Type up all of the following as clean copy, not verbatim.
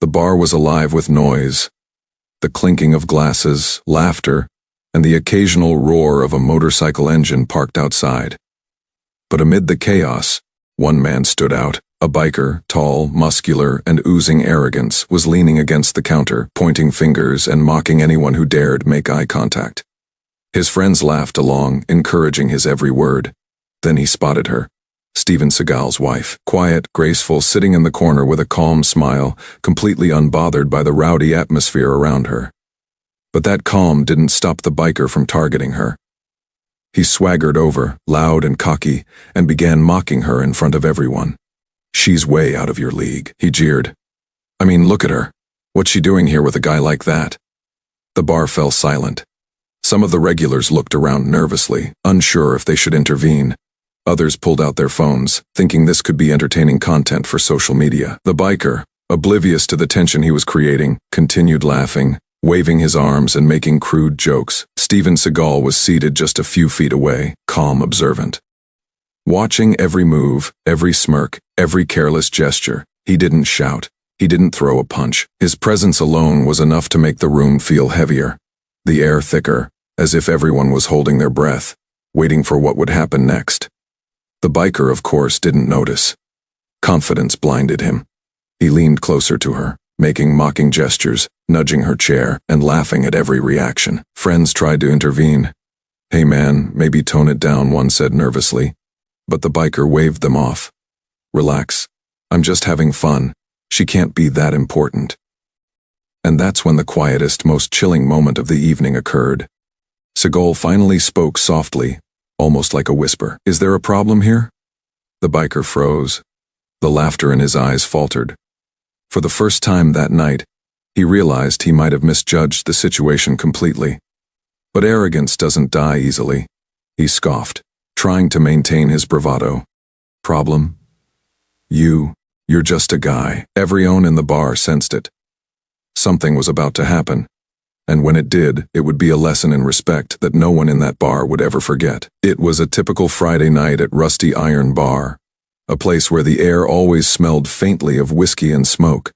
The bar was alive with noise, the clinking of glasses, laughter, and the occasional roar of a motorcycle engine parked outside. But amid the chaos, one man stood out. A biker, tall, muscular, and oozing arrogance, was leaning against the counter, pointing fingers and mocking anyone who dared make eye contact. His friends laughed along, encouraging his every word. Then he spotted her. Steven Seagal's wife, quiet, graceful, sitting in the corner with a calm smile, completely unbothered by the rowdy atmosphere around her. But that calm didn't stop the biker from targeting her. He swaggered over, loud and cocky, and began mocking her in front of everyone. "She's way out of your league," he jeered. "I mean, look at her. What's she doing here with a guy like that?" The bar fell silent. Some of the regulars looked around nervously, unsure if they should intervene. Others pulled out their phones, thinking this could be entertaining content for social media. The biker, oblivious to the tension he was creating, continued laughing, waving his arms and making crude jokes. Steven Seagal was seated just a few feet away, calm, observant. Watching every move, every smirk, every careless gesture, he didn't shout. He didn't throw a punch. His presence alone was enough to make the room feel heavier, the air thicker, as if everyone was holding their breath, waiting for what would happen next. The biker, of course, didn't notice. Confidence blinded him. He leaned closer to her, making mocking gestures, nudging her chair, and laughing at every reaction. Friends tried to intervene. "Hey man, maybe tone it down," one said nervously. But the biker waved them off. "Relax. I'm just having fun. She can't be that important." And that's when the quietest, most chilling moment of the evening occurred. Seagal finally spoke softly, almost like a whisper. "Is there a problem here?" The biker froze. The laughter in his eyes faltered. For the first time that night, he realized he might have misjudged the situation completely. But arrogance doesn't die easily. He scoffed, trying to maintain his bravado. "Problem? You're just a guy." Everyone in the bar sensed it. Something was about to happen. And when it did, it would be a lesson in respect that no one in that bar would ever forget. It was a typical Friday night at Rusty Iron Bar, a place where the air always smelled faintly of whiskey and smoke.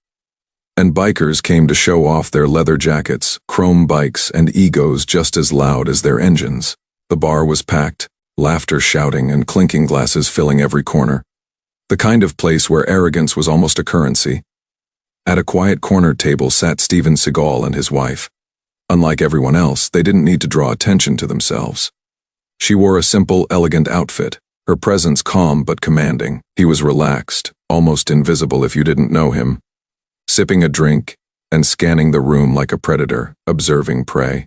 And bikers came to show off their leather jackets, chrome bikes, and egos just as loud as their engines. The bar was packed, laughter, shouting, and clinking glasses filling every corner. The kind of place where arrogance was almost a currency. At a quiet corner table sat Steven Seagal and his wife. Unlike everyone else, they didn't need to draw attention to themselves. She wore a simple, elegant outfit, her presence calm but commanding. He was relaxed, almost invisible if you didn't know him, sipping a drink and scanning the room like a predator, observing prey.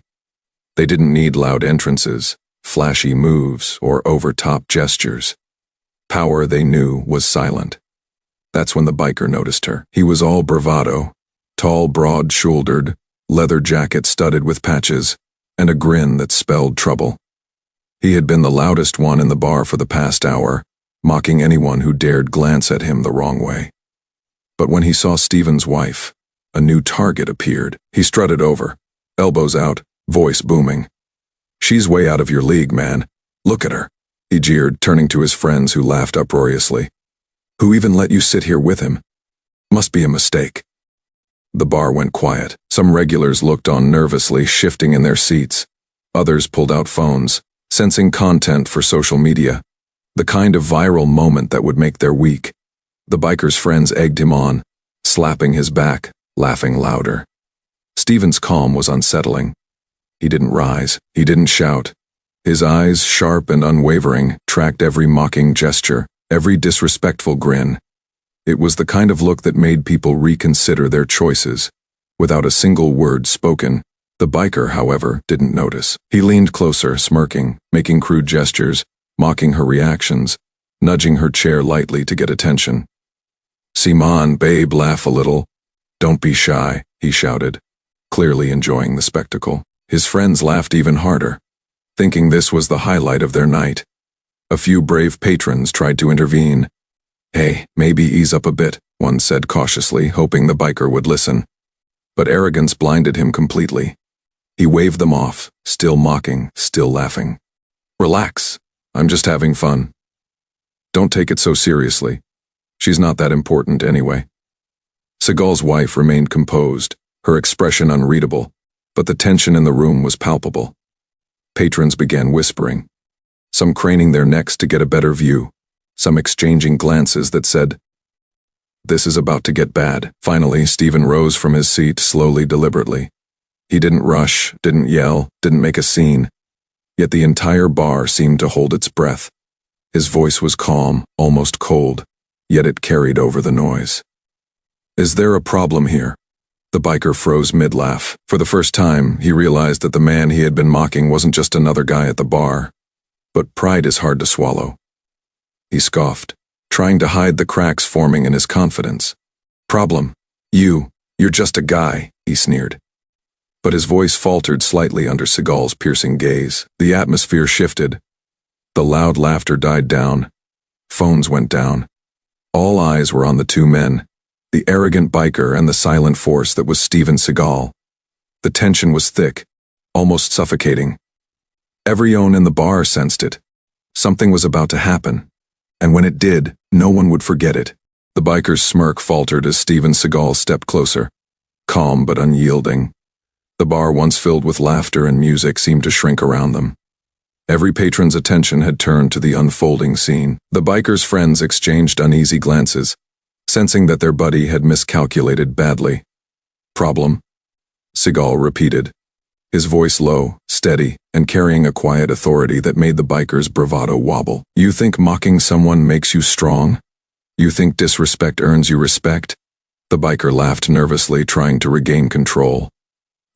They didn't need loud entrances, flashy moves, or over-top gestures. Power, they knew, was silent. That's when the biker noticed her. He was all bravado, tall, broad-shouldered, leather jacket studded with patches, and a grin that spelled trouble. He had been the loudest one in the bar for the past hour, mocking anyone who dared glance at him the wrong way. But when he saw Steven's wife, a new target appeared. He strutted over, elbows out, voice booming. "She's way out of your league, man. Look at her," he jeered, turning to his friends who laughed uproariously. "Who even let you sit here with him? Must be a mistake." The bar went quiet. Some regulars looked on nervously, shifting in their seats. Others pulled out phones, sensing content for social media, the kind of viral moment that would make their week. The biker's friends egged him on, slapping his back, laughing louder. Steven's calm was unsettling. He didn't rise, he didn't shout. His eyes, sharp and unwavering, tracked every mocking gesture, every disrespectful grin. It was the kind of look that made people reconsider their choices. Without a single word spoken, the biker, however, didn't notice. He leaned closer, smirking, making crude gestures, mocking her reactions, nudging her chair lightly to get attention. "Simon, babe, laugh a little. Don't be shy," he shouted, clearly enjoying the spectacle. His friends laughed even harder, thinking this was the highlight of their night. A few brave patrons tried to intervene. "Hey, maybe ease up a bit," one said cautiously, hoping the biker would listen. But arrogance blinded him completely. He waved them off, still mocking, still laughing. "Relax. I'm just having fun. Don't take it so seriously. She's not that important anyway." Seagal's wife remained composed, her expression unreadable, but the tension in the room was palpable. Patrons began whispering, some craning their necks to get a better view, some exchanging glances that said, "This is about to get bad." Finally, Steven rose from his seat slowly, deliberately. He didn't rush, didn't yell, didn't make a scene. Yet the entire bar seemed to hold its breath. His voice was calm, almost cold, yet it carried over the noise. "Is there a problem here?" The biker froze mid-laugh. For the first time, he realized that the man he had been mocking wasn't just another guy at the bar. But pride is hard to swallow. He scoffed, trying to hide the cracks forming in his confidence. "Problem? You're just a guy," he sneered. But his voice faltered slightly under Seagal's piercing gaze. The atmosphere shifted. The loud laughter died down. Phones went down. All eyes were on the two men, the arrogant biker and the silent force that was Steven Seagal. The tension was thick, almost suffocating. Everyone in the bar sensed it. Something was about to happen, and when it did, no one would forget it. The biker's smirk faltered as Steven Seagal stepped closer, calm but unyielding. The bar, once filled with laughter and music, seemed to shrink around them. Every patron's attention had turned to the unfolding scene. The biker's friends exchanged uneasy glances, sensing that their buddy had miscalculated badly. "Problem?" Seagal repeated, his voice low, steady, and carrying a quiet authority that made the biker's bravado wobble. "You think mocking someone makes you strong? You think disrespect earns you respect?" The biker laughed nervously, trying to regain control.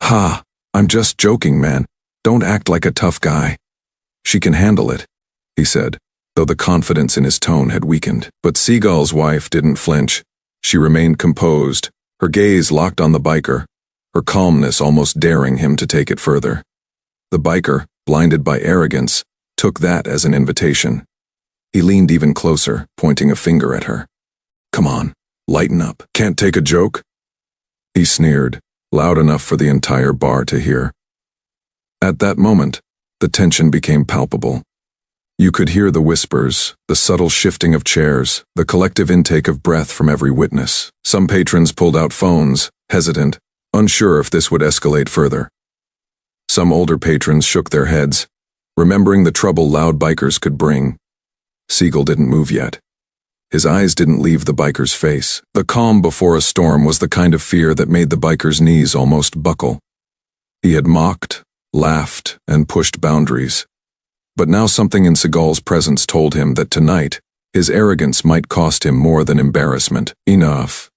"Ha, I'm just joking, man. Don't act like a tough guy. She can handle it," he said, though the confidence in his tone had weakened. But Seagal's wife didn't flinch. She remained composed, her gaze locked on the biker, her calmness almost daring him to take it further. The biker, blinded by arrogance, took that as an invitation. He leaned even closer, pointing a finger at her. "Come on, lighten up. Can't take a joke?" He sneered, loud enough for the entire bar to hear. At that moment, the tension became palpable. You could hear the whispers, the subtle shifting of chairs, the collective intake of breath from every witness. Some patrons pulled out phones, hesitant, unsure if this would escalate further. Some older patrons shook their heads, remembering the trouble loud bikers could bring. Seagal didn't move yet. His eyes didn't leave the biker's face. The calm before a storm was the kind of fear that made the biker's knees almost buckle. He had mocked, laughed, and pushed boundaries. But now something in Seagal's presence told him that tonight, his arrogance might cost him more than embarrassment. "Enough,"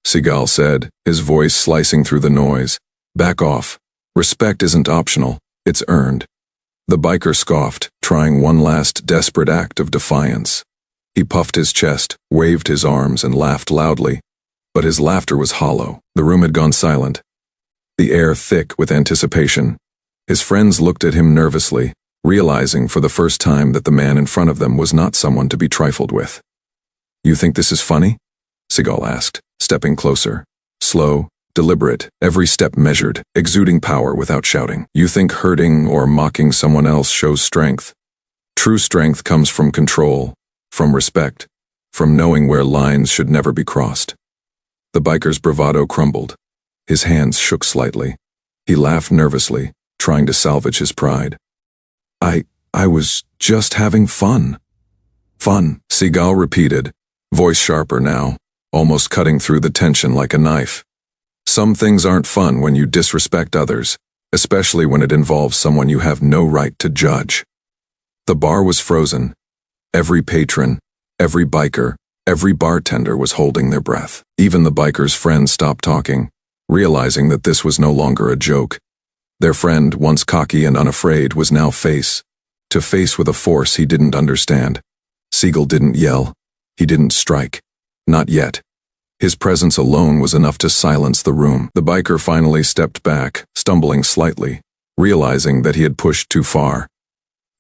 Seagal said, his voice slicing through the noise. "Back off. Respect isn't optional, it's earned." The biker scoffed, trying one last desperate act of defiance. He puffed his chest, waved his arms, and laughed loudly. But his laughter was hollow. The room had gone silent, the air thick with anticipation. His friends looked at him nervously, realizing for the first time that the man in front of them was not someone to be trifled with. "You think this is funny?" Seagal asked, stepping closer. Slow, deliberate, every step measured, exuding power without shouting. "You think hurting or mocking someone else shows strength? True strength comes from control, from respect, from knowing where lines should never be crossed." The biker's bravado crumbled. His hands shook slightly. He laughed nervously, trying to salvage his pride. I was just having fun." "Fun," Seagal repeated, voice sharper now, almost cutting through the tension like a knife. "Some things aren't fun when you disrespect others, especially when it involves someone you have no right to judge." The bar was frozen. Every patron, every biker, every bartender was holding their breath. Even the biker's friends stopped talking, realizing that this was no longer a joke. Their friend, once cocky and unafraid, was now face to face with a force he didn't understand. Seagal didn't yell. He didn't strike. Not yet. His presence alone was enough to silence the room. The biker finally stepped back, stumbling slightly, realizing that he had pushed too far.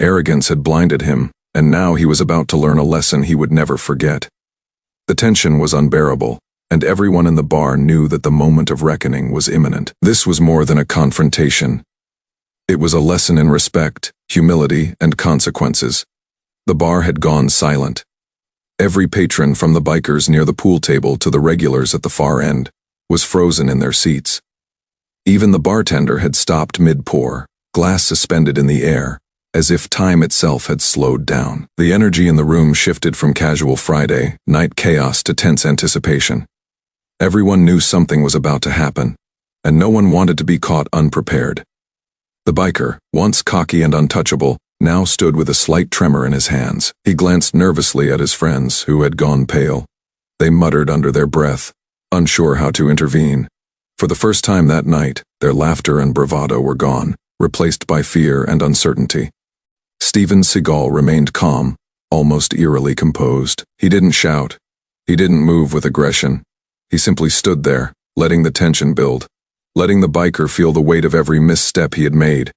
Arrogance had blinded him, and now he was about to learn a lesson he would never forget. The tension was unbearable, and everyone in the bar knew that the moment of reckoning was imminent. This was more than a confrontation. It was a lesson in respect, humility, and consequences. The bar had gone silent. Every patron, from the bikers near the pool table to the regulars at the far end, was frozen in their seats. Even the bartender had stopped mid-pour, glass suspended in the air, as if time itself had slowed down. The energy in the room shifted from casual Friday night chaos to tense anticipation. Everyone knew something was about to happen, and no one wanted to be caught unprepared. The biker, once cocky and untouchable, now stood with a slight tremor in his hands. He glanced nervously at his friends, who had gone pale. They muttered under their breath, unsure how to intervene. For the first time that night, their laughter and bravado were gone, replaced by fear and uncertainty. Steven Seagal remained calm, almost eerily composed. He didn't shout. He didn't move with aggression. He simply stood there, letting the tension build, letting the biker feel the weight of every misstep he had made.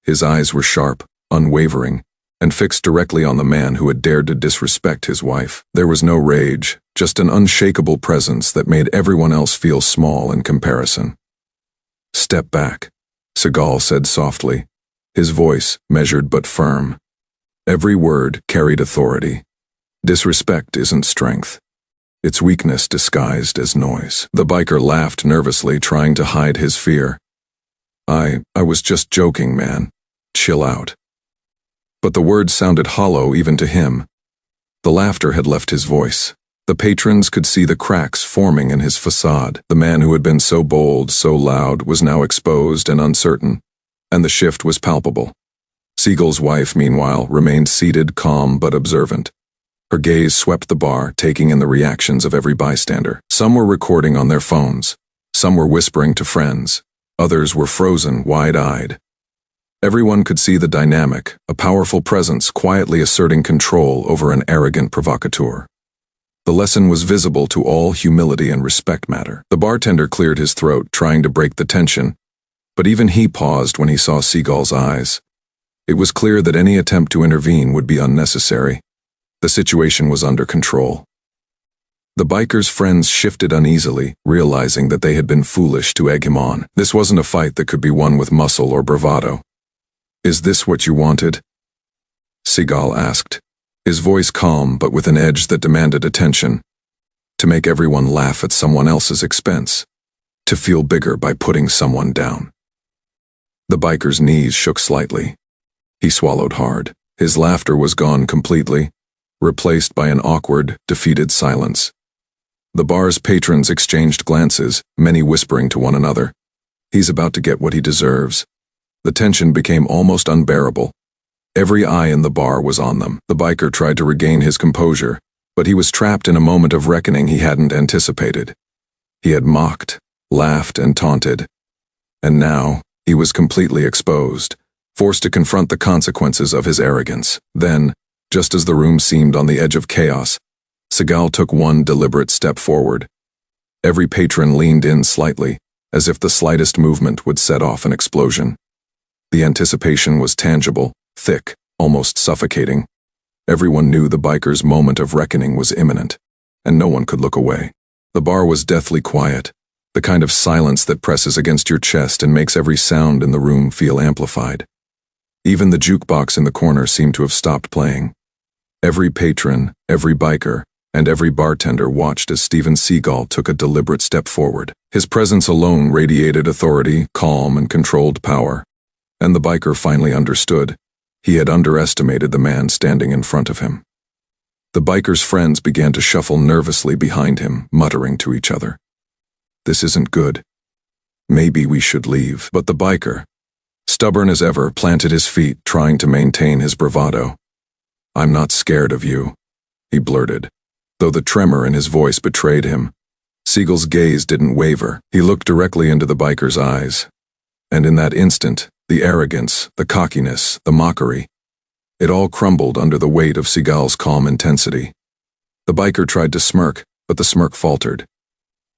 His eyes were sharp, unwavering, and fixed directly on the man who had dared to disrespect his wife. There was no rage, just an unshakable presence that made everyone else feel small in comparison. "Step back," Seagal said softly, his voice measured but firm. Every word carried authority. Disrespect isn't strength. It's weakness disguised as noise. The biker laughed nervously, trying to hide his fear. I was just joking, man. Chill out." But the words sounded hollow even to him. The laughter had left his voice. The patrons could see the cracks forming in his facade. The man who had been so bold, so loud, was now exposed and uncertain, and the shift was palpable. Seagal's wife, meanwhile, remained seated, calm but observant. Her gaze swept the bar, taking in the reactions of every bystander. Some were recording on their phones. Some were whispering to friends. Others were frozen, wide-eyed. Everyone could see the dynamic, a powerful presence quietly asserting control over an arrogant provocateur. The lesson was visible to all: humility and respect matter. The bartender cleared his throat, trying to break the tension, but even he paused when he saw Seagal's eyes. It was clear that any attempt to intervene would be unnecessary. The situation was under control. The biker's friends shifted uneasily, realizing that they had been foolish to egg him on. This wasn't a fight that could be won with muscle or bravado. "Is this what you wanted?" Seagal asked, his voice calm but with an edge that demanded attention. To make everyone laugh at someone else's expense. To feel bigger by putting someone down. The biker's knees shook slightly. He swallowed hard. His laughter was gone completely, replaced by an awkward, defeated silence. The bar's patrons exchanged glances, many whispering to one another. "He's about to get what he deserves." The tension became almost unbearable. Every eye in the bar was on them. The biker tried to regain his composure, but he was trapped in a moment of reckoning he hadn't anticipated. He had mocked, laughed, and taunted. And now, he was completely exposed, forced to confront the consequences of his arrogance. Then, just as the room seemed on the edge of chaos, Seagal took one deliberate step forward. Every patron leaned in slightly, as if the slightest movement would set off an explosion. The anticipation was tangible, thick, almost suffocating. Everyone knew the biker's moment of reckoning was imminent, and no one could look away. The bar was deathly quiet, the kind of silence that presses against your chest and makes every sound in the room feel amplified. Even the jukebox in the corner seemed to have stopped playing. Every patron, every biker, and every bartender watched as Steven Seagal took a deliberate step forward. His presence alone radiated authority, calm, and controlled power. And the biker finally understood. He had underestimated the man standing in front of him. The biker's friends began to shuffle nervously behind him, muttering to each other. "This isn't good. Maybe we should leave." But the biker, stubborn as ever, planted his feet, trying to maintain his bravado. "I'm not scared of you," he blurted, though the tremor in his voice betrayed him. Seagal's gaze didn't waver. He looked directly into the biker's eyes. And in that instant, the arrogance, the cockiness, the mockery, it all crumbled under the weight of Seagal's calm intensity. The biker tried to smirk, but the smirk faltered.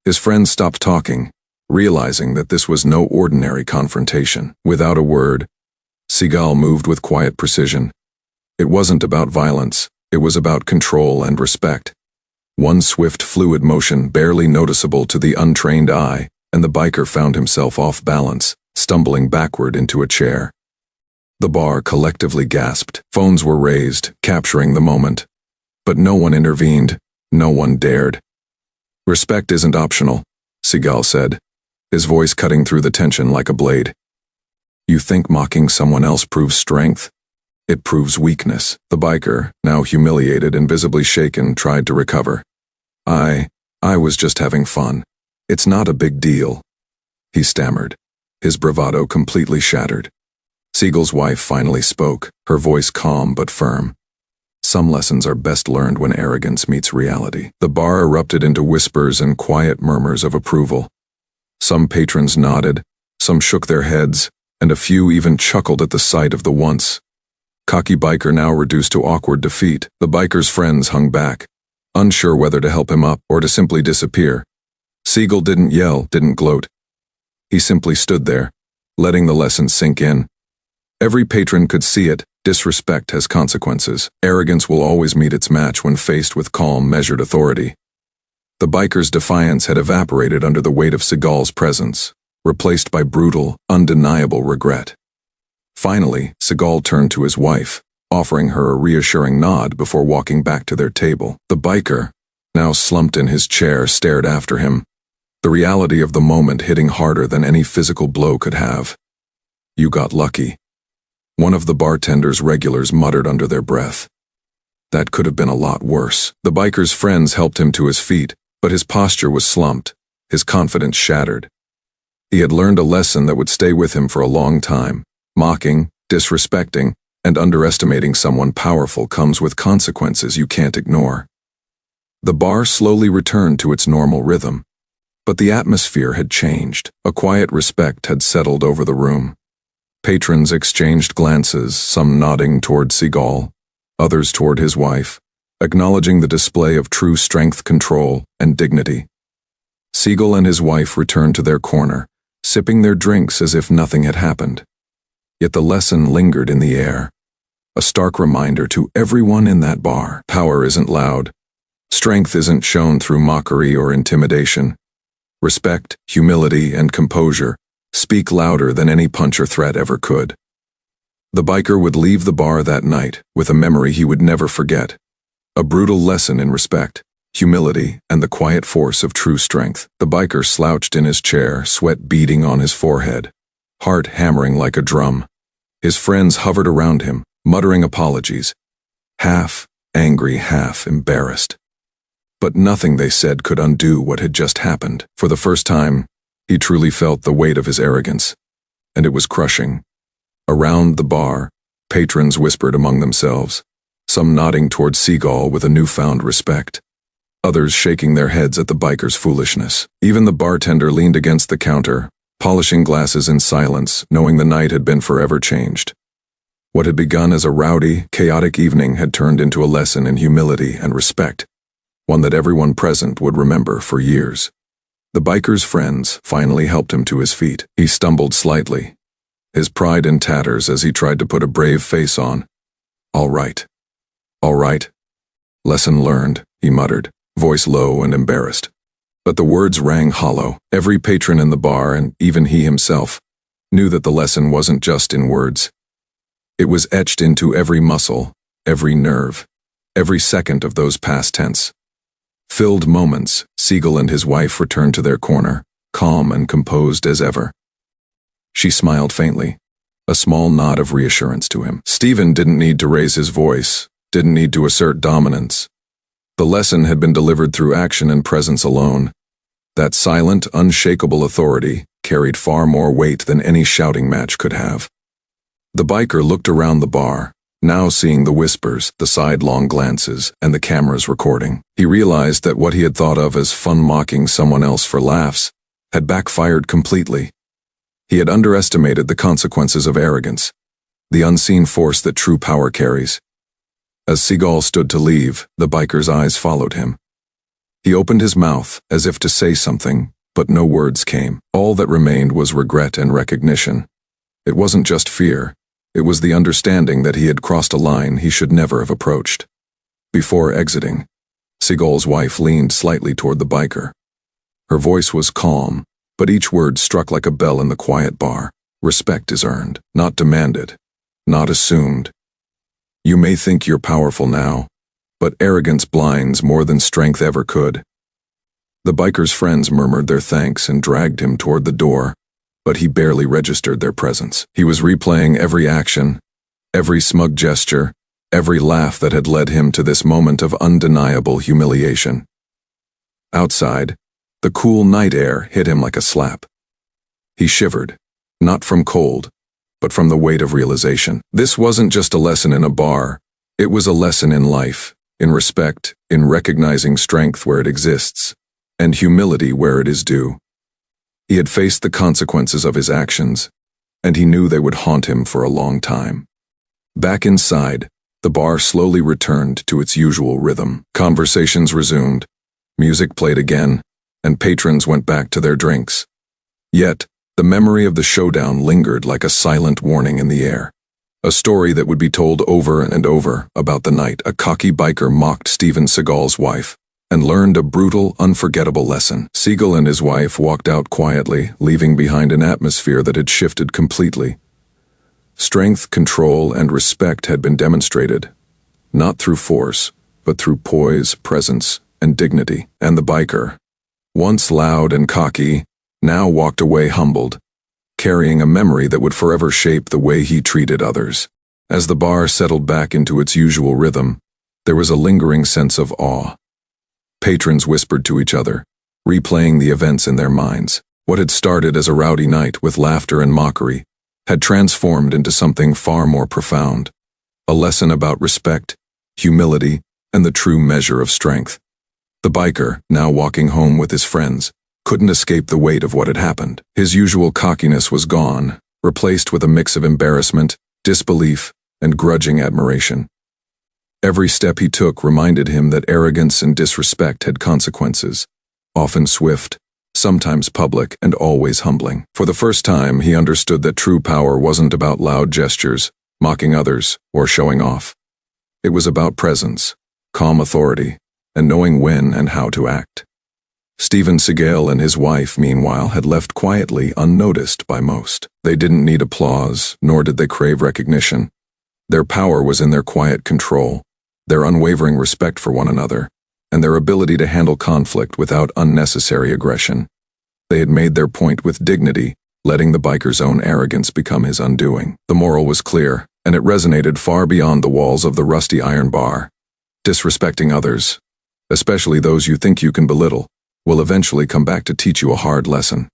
His friends stopped talking, realizing that this was no ordinary confrontation. Without a word, Seagal moved with quiet precision. It wasn't about violence, it was about control and respect. One swift, fluid motion, barely noticeable to the untrained eye, and the biker found himself off balance, stumbling backward into a chair. The bar collectively gasped. Phones were raised, capturing the moment. But no one intervened. No one dared. Respect isn't optional, Seagal said, his voice cutting through the tension like a blade. You think mocking someone else proves strength? It proves weakness. The biker, now humiliated and visibly shaken, tried to recover. I was just having fun. It's not a big deal, he stammered, his bravado completely shattered. Seagal's wife finally spoke, her voice calm but firm. Some lessons are best learned when arrogance meets reality. The bar erupted into whispers and quiet murmurs of approval. Some patrons nodded, some shook their heads, and a few even chuckled at the sight of the once cocky biker now reduced to awkward defeat. The biker's friends hung back, unsure whether to help him up or to simply disappear. Seagal didn't yell, didn't gloat. He simply stood there, letting the lesson sink in. Every patron could see it. Disrespect has consequences. Arrogance will always meet its match when faced with calm, measured authority. The biker's defiance had evaporated under the weight of Seagal's presence, replaced by brutal, undeniable regret. Finally, Seagal turned to his wife, offering her a reassuring nod before walking back to their table. The biker, now slumped in his chair, stared after him, the reality of the moment hitting harder than any physical blow could have. You got lucky. One of the bartender's regulars muttered under their breath. That could have been a lot worse. The biker's friends helped him to his feet, but his posture was slumped, his confidence shattered. He had learned a lesson that would stay with him for a long time. Mocking, disrespecting, and underestimating someone powerful comes with consequences you can't ignore. The bar slowly returned to its normal rhythm, but the atmosphere had changed. A quiet respect had settled over the room. Patrons exchanged glances, some nodding toward Seagal, others toward his wife, acknowledging the display of true strength, control, and dignity. Seagal and his wife returned to their corner, sipping their drinks as if nothing had happened. Yet the lesson lingered in the air, a stark reminder to everyone in that bar. Power isn't loud. Strength isn't shown through mockery or intimidation. Respect, humility, and composure speak louder than any punch or threat ever could. The biker would leave the bar that night with a memory he would never forget. A brutal lesson in respect, humility, and the quiet force of true strength. The biker slouched in his chair, sweat beading on his forehead, heart hammering like a drum. His friends hovered around him, muttering apologies, half angry, half embarrassed. But nothing they said could undo what had just happened. For the first time, he truly felt the weight of his arrogance, and it was crushing. Around the bar, patrons whispered among themselves, some nodding toward Seagal with a newfound respect, others shaking their heads at the biker's foolishness. Even the bartender leaned against the counter, polishing glasses in silence, knowing the night had been forever changed. What had begun as a rowdy, chaotic evening had turned into a lesson in humility and respect, one that everyone present would remember for years. The biker's friends finally helped him to his feet. He stumbled slightly, his pride in tatters as he tried to put a brave face on. All right. Lesson learned, he muttered, voice low and embarrassed. But the words rang hollow. Every patron in the bar, and even he himself, knew that the lesson wasn't just in words. It was etched into every muscle, every nerve, every second of those past tense, filled moments. Seagal and his wife returned to their corner, calm and composed as ever. She smiled faintly, a small nod of reassurance to him. Steven didn't need to raise his voice, didn't need to assert dominance. The lesson had been delivered through action and presence alone. That silent, unshakable authority carried far more weight than any shouting match could have. The biker looked around the bar, now seeing the whispers, the sidelong glances, and the cameras recording. He realized that what he had thought of as fun mocking someone else for laughs had backfired completely. He had underestimated the consequences of arrogance, the unseen force that true power carries. As Seagal stood to leave, the biker's eyes followed him. He opened his mouth as if to say something, but no words came. All that remained was regret and recognition. It wasn't just fear. It was the understanding that he had crossed a line he should never have approached. Before exiting, Seagal's wife leaned slightly toward the biker. Her voice was calm, but each word struck like a bell in the quiet bar. Respect is earned, not demanded, not assumed. You may think you're powerful now, but arrogance blinds more than strength ever could. The biker's friends murmured their thanks and dragged him toward the door, but he barely registered their presence. He was replaying every action, every smug gesture, every laugh that had led him to this moment of undeniable humiliation. Outside, the cool night air hit him like a slap. He shivered, not from cold, but from the weight of realization. This wasn't just a lesson in a bar, it was a lesson in life, in respect, in recognizing strength where it exists, and humility where it is due. He had faced the consequences of his actions, and he knew they would haunt him for a long time. Back inside, the bar slowly returned to its usual rhythm. Conversations resumed, music played again, and patrons went back to their drinks. Yet, the memory of the showdown lingered like a silent warning in the air. A story that would be told over and over about the night a cocky biker mocked Steven Seagal's wife and learned a brutal, unforgettable lesson. Seagal and his wife walked out quietly, leaving behind an atmosphere that had shifted completely. Strength, control, and respect had been demonstrated, not through force, but through poise, presence, and dignity. And the biker, once loud and cocky, now walked away humbled, carrying a memory that would forever shape the way he treated others. As the bar settled back into its usual rhythm, there was a lingering sense of awe. Patrons whispered to each other, replaying the events in their minds. What had started as a rowdy night with laughter and mockery had transformed into something far more profound, a lesson about respect, humility, and the true measure of strength. The biker, now walking home with his friends, couldn't escape the weight of what had happened. His usual cockiness was gone, replaced with a mix of embarrassment, disbelief, and grudging admiration. Every step he took reminded him that arrogance and disrespect had consequences, often swift, sometimes public, and always humbling. For the first time, he understood that true power wasn't about loud gestures, mocking others, or showing off. It was about presence, calm authority, and knowing when and how to act. Steven Seagal and his wife, meanwhile, had left quietly unnoticed by most. They didn't need applause, nor did they crave recognition. Their power was in their quiet control, their unwavering respect for one another, and their ability to handle conflict without unnecessary aggression. They had made their point with dignity, letting the biker's own arrogance become his undoing. The moral was clear, and it resonated far beyond the walls of the rusty iron bar. Disrespecting others, especially those you think you can belittle, will eventually come back to teach you a hard lesson.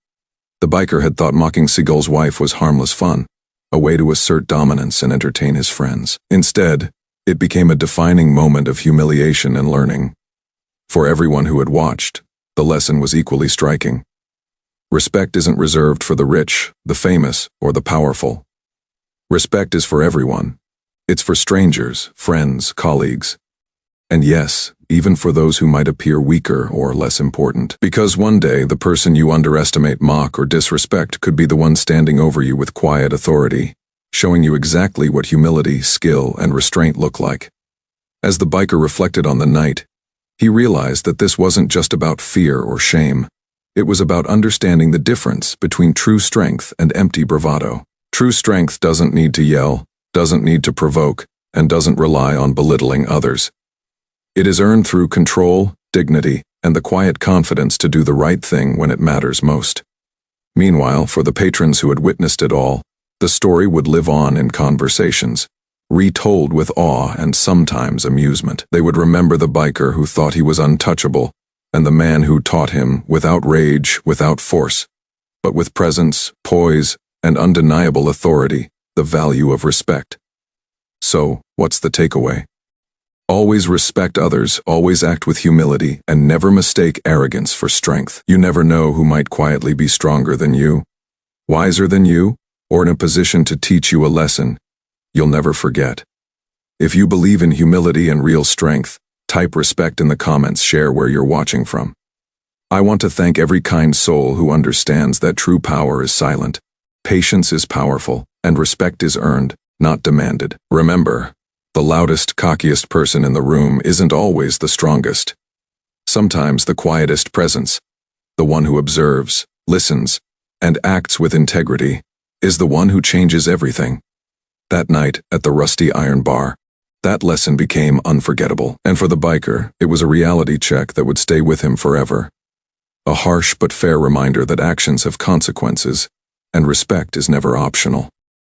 The biker had thought mocking Seagal's wife was harmless fun, a way to assert dominance and entertain his friends. Instead, it became a defining moment of humiliation and learning. For everyone who had watched, the lesson was equally striking. Respect isn't reserved for the rich, the famous, or the powerful. Respect is for everyone. It's for strangers, friends, colleagues, and yes, even for those who might appear weaker or less important. Because one day, the person you underestimate, mock, or disrespect could be the one standing over you with quiet authority, showing you exactly what humility, skill, and restraint look like. As the biker reflected on the night, he realized that this wasn't just about fear or shame. It was about understanding the difference between true strength and empty bravado. True strength doesn't need to yell, doesn't need to provoke, and doesn't rely on belittling others. It is earned through control, dignity, and the quiet confidence to do the right thing when it matters most. Meanwhile, for the patrons who had witnessed it all, the story would live on in conversations, retold with awe and sometimes amusement. They would remember the biker who thought he was untouchable, and the man who taught him, without rage, without force, but with presence, poise, and undeniable authority, the value of respect. So, what's the takeaway? Always respect others, always act with humility, and never mistake arrogance for strength. You never know who might quietly be stronger than you, wiser than you, or in a position to teach you a lesson you'll never forget. If you believe in humility and real strength, type respect in the comments, share where you're watching from. I want to thank every kind soul who understands that true power is silent, patience is powerful, and respect is earned, not demanded. Remember, the loudest, cockiest person in the room isn't always the strongest. Sometimes the quietest presence, the one who observes, listens, and acts with integrity, is the one who changes everything. That night at the rusty iron bar, that lesson became unforgettable, and for the biker, it was a reality check that would stay with him forever. a harsh but fair reminder that actions have consequences, and respect is never optional.